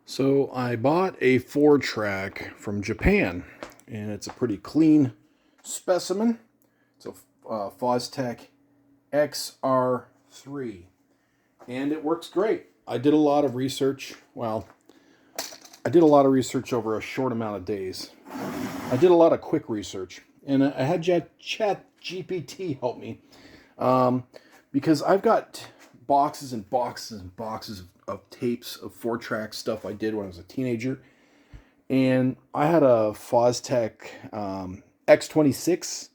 So I bought a 4-track from Japan, and it's a pretty clean specimen. It's a Fostex XR3, and it works great. I did a lot of research. Well, I did a lot of research over a short amount of days. I did a lot of quick research, and I had Chat GPT help me because I've got boxes and boxes and boxes of tapes of 4-track stuff I did when I was a teenager. And I had a Fostex X26,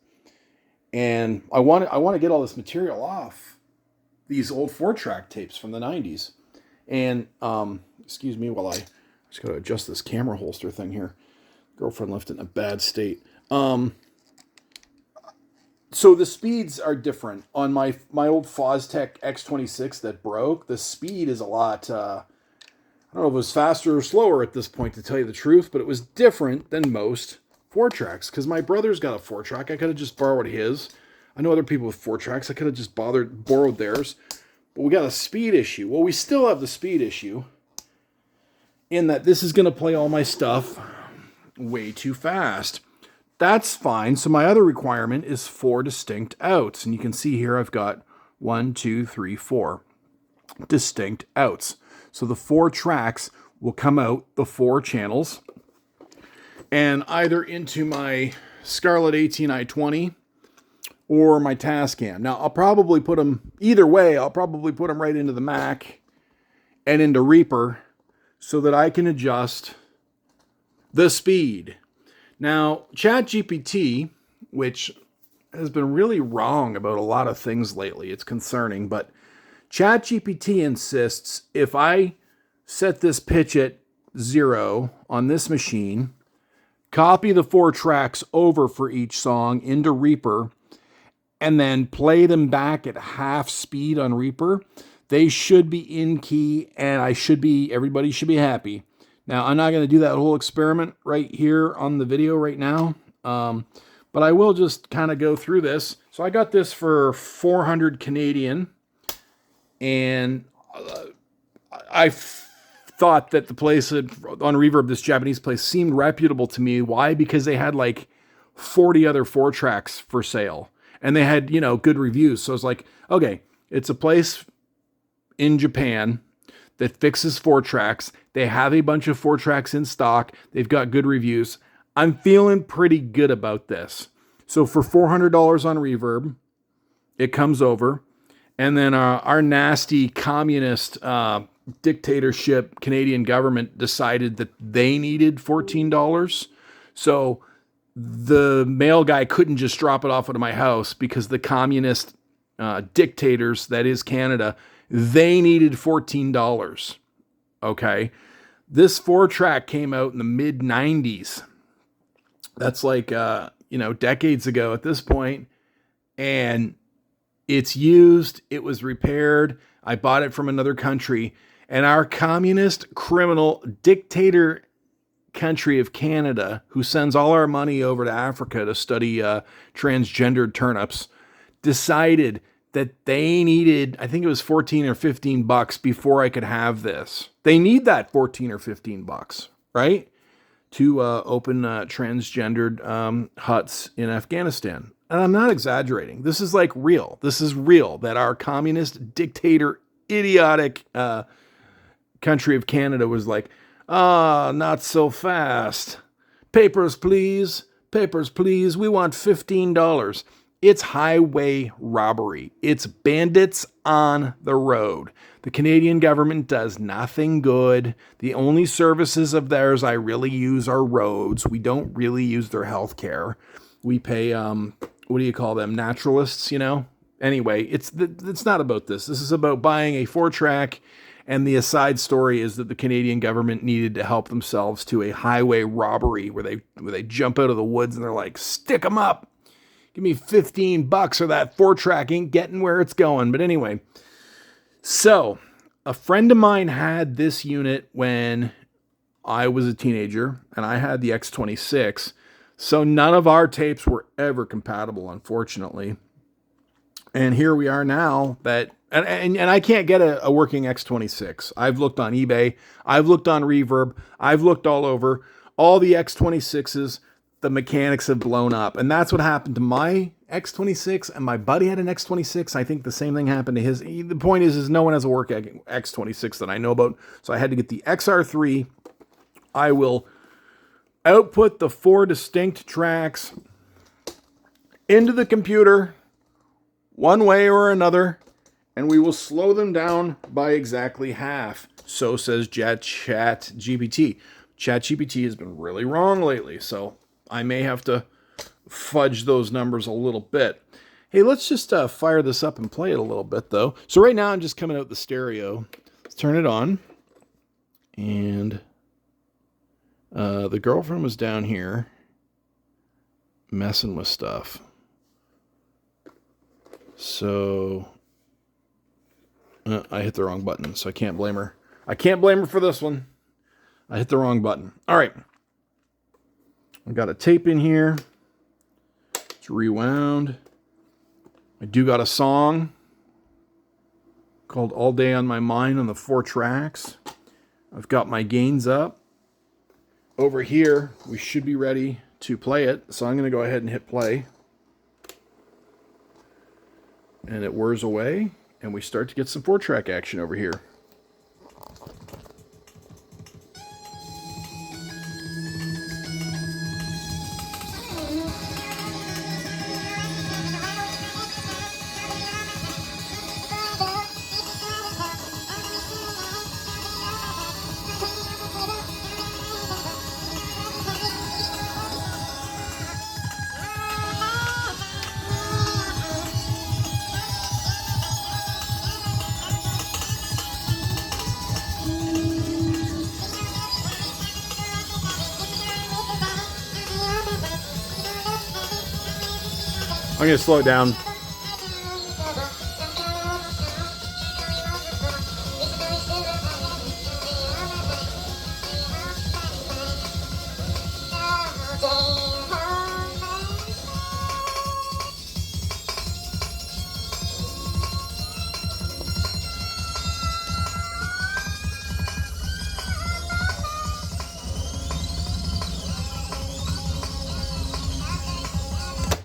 and I want to get all this material off these old 4-track tapes from the 90s. And excuse me while I just got to adjust this camera holster thing here. Girlfriend left it in a bad state. So the speeds are different. On my old Fostex X26 that broke, the speed is a lot, I don't know if it was faster or slower at this point, to tell you the truth, but it was different than most 4-tracks, because my brother's got a 4-track. I could have just borrowed his. I know other people with 4-tracks. I could have just borrowed theirs. But we got a speed issue. Well, we still have the speed issue in that this is going to play all my stuff way too fast. That's fine. So my other requirement is 4 distinct outs. And you can see here I've got 1, 2, 3, 4 distinct outs. So the 4 tracks will come out the 4 channels and either into my Scarlett 18i20 or my Tascam. Now I'll probably put them, either way, I'll probably put them right into the Mac and into Reaper so that I can adjust the speed. Now, ChatGPT, which has been really wrong about a lot of things lately, it's concerning, but ChatGPT insists if I set this pitch at 0 on this machine, copy the 4 tracks over for each song into Reaper, and then play them back at half speed on Reaper, they should be in key, and everybody should be happy. Now, I'm not going to do that whole experiment right here on the video right now, but I will just kind of go through this. So I got this for 400 Canadian, and I thought that the place on Reverb, this Japanese place, seemed reputable to me. Why? Because they had like 40 other 4-tracks for sale, and they had, good reviews. So I was like, okay, it's a place in Japan that fixes 4-tracks. They have a bunch of 4-tracks in stock. They've got good reviews. I'm feeling pretty good about this. So for $400 on Reverb, it comes over. And then our nasty communist dictatorship Canadian government decided that they needed $14. So the mail guy couldn't just drop it off at my house because the communist dictators, that is Canada, they needed $14. Okay. This 4-track came out in the mid 90s. That's like, decades ago at this point. And it's used. It was repaired. I bought it from another country. And our communist criminal dictator country of Canada, who sends all our money over to Africa to study transgendered turnips, decided that they needed, I think it was 14 or 15 bucks before I could have this. They need that 14 or 15 bucks, right? To open transgendered huts in Afghanistan. And I'm not exaggerating. This is like real. This is real, that our communist dictator, idiotic country of Canada was like, not so fast. Papers, please. Papers, please. We want $15. It's highway robbery. It's bandits on the road. The Canadian government does nothing good. The only services of theirs I really use are roads. We don't really use their health care. We pay, what do you call them? Naturalists, Anyway, it's not about this. This is about buying a 4-track, and the aside story is that the Canadian government needed to help themselves to a highway robbery where they jump out of the woods and they're like, stick them up. Give me 15 bucks or that 4-track ain't getting where it's going. But anyway, so a friend of mine had this unit when I was a teenager, and I had the X26. So none of our tapes were ever compatible, unfortunately. And here we are now that, and I can't get a working X26. I've looked on eBay. I've looked on Reverb. I've looked all over. All the X26s, the mechanics have blown up. And that's what happened to my X26. And my buddy had an X26. I think the same thing happened to his. The point is no one has a work X26 that I know about. So I had to get the XR3. I will output the 4 distinct tracks into the computer one way or another, and we will slow them down by exactly half. So says ChatGPT. ChatGPT has been really wrong lately, so I may have to fudge those numbers a little bit. Hey, let's just fire this up and play it a little bit, though. So right now I'm just coming out the stereo. Let's turn it on. And the girlfriend was down here messing with stuff. So I hit the wrong button, so I can't blame her. I can't blame her for this one. I hit the wrong button. All right. I got a tape in here. It's rewound. I do got a song called All Day on My Mind on the 4 tracks. I've got my gains up. Over here, we should be ready to play it. So I'm going to go ahead and hit play. And it whirs away, and we start to get some 4-track action over here. I'm going to slow it down.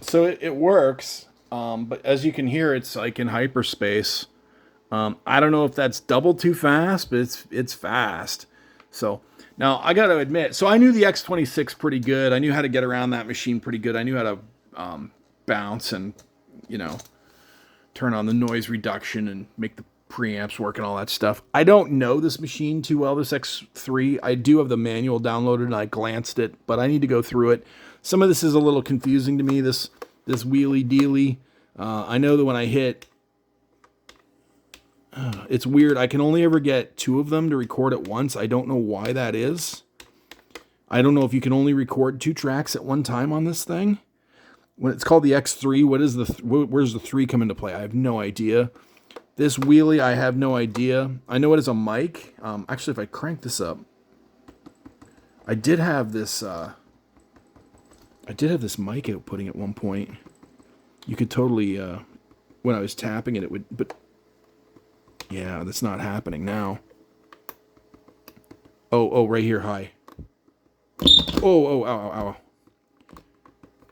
So it works, but as you can hear, it's like in hyperspace. I don't know if that's double too fast, but it's fast. So now I got to admit, so I knew the X26 pretty good. I knew how to get around that machine pretty good. I knew how to bounce and, turn on the noise reduction and make the preamps work and all that stuff. I don't know this machine too well, this X3. I do have the manual downloaded and I glanced it, but I need to go through it. Some of this is a little confusing to me, this wheelie dealy. I know that when I hit, it's weird. I can only ever get 2 of them to record at once. I don't know why that is. I don't know if you can only record 2 tracks at one time on this thing. When it's called the X3, where's the 3 come into play? I have no idea. This wheelie, I have no idea. I know it is a mic. Actually, if I crank this up, I did have this mic outputting at one point. You could totally, when I was tapping it, it would, but yeah, that's not happening now. Oh, right here, hi. Oh, ow.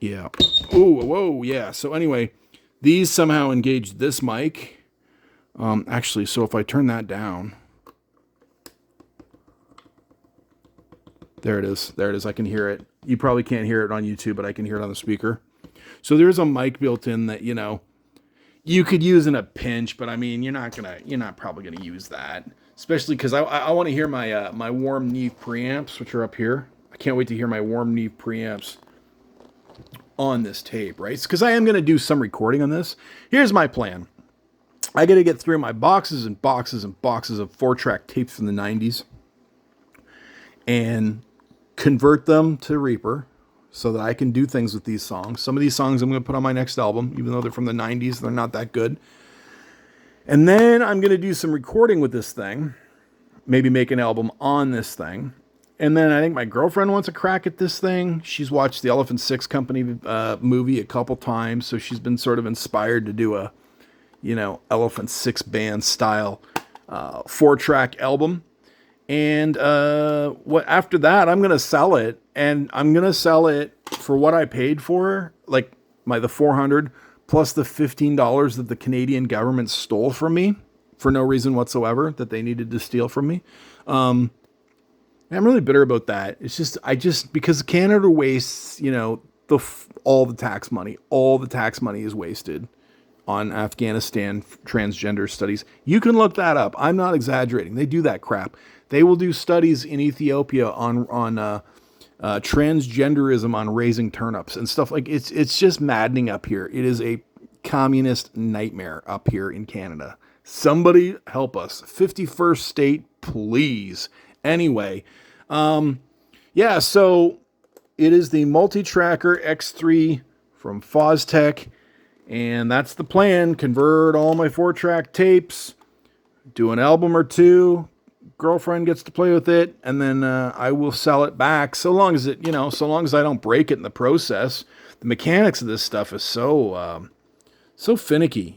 Yeah. Oh, whoa, yeah. So anyway, these somehow engage this mic. Actually, so if I turn that down, there it is. I can hear it. You probably can't hear it on YouTube, but I can hear it on the speaker. So there's a mic built in that, you could use in a pinch, but I mean, you're not probably gonna use that, especially because I want to hear my my warm Neve preamps, which are up here. I can't wait to hear my warm Neve preamps on this tape, right? Because I am gonna do some recording on this. Here's my plan. I got to get through my boxes and boxes and boxes of 4-track tapes from the 90s and convert them to Reaper so that I can do things with these songs. Some of these songs I'm going to put on my next album, even though they're from the 90s, they're not that good. And then I'm going to do some recording with this thing, maybe make an album on this thing. And then I think my girlfriend wants a crack at this thing. She's watched the Elephant Six Company movie a couple times, so she's been sort of inspired to do a Elephant 6-band style 4-track album. And what after that, I'm gonna sell it, and I'm gonna sell it for what I paid for, like the $400 plus the $15 that the Canadian government stole from me for no reason whatsoever that they needed to steal from me. I'm really bitter about that. It's just because Canada wastes, all the tax money. All the tax money is wasted on Afghanistan transgender studies. You can look that up. I'm not exaggerating. They do that crap. They will do studies in Ethiopia on transgenderism, on raising turnips and stuff. Like it's just maddening up here. It is a communist nightmare up here in Canada. Somebody help us. 51st state, please. Anyway, so it is the Multitracker X3 from Fostex, and that's the plan. Convert all my 4-track tapes, do an album or two, girlfriend gets to play with it, and then I will sell it back, so long as I don't break it in the process. The mechanics of this stuff is so finicky,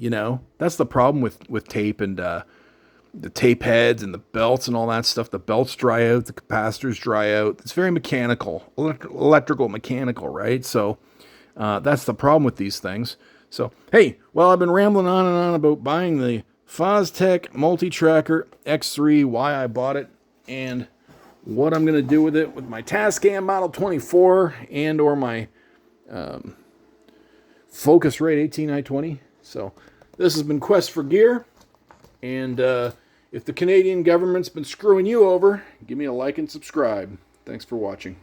That's the problem with tape and the tape heads and the belts and all that stuff. The belts dry out, the capacitors dry out. It's very mechanical, electrical, mechanical, right? So that's the problem with these things. So, hey, well, I've been rambling on and on about buying the Fostex Multitracker X3, why I bought it, and what I'm going to do with it with my Tascam Model 24 and or my Focusrite 18i20. So this has been Quest for Gear, and if the Canadian government's been screwing you over, give me a like and subscribe. Thanks for watching.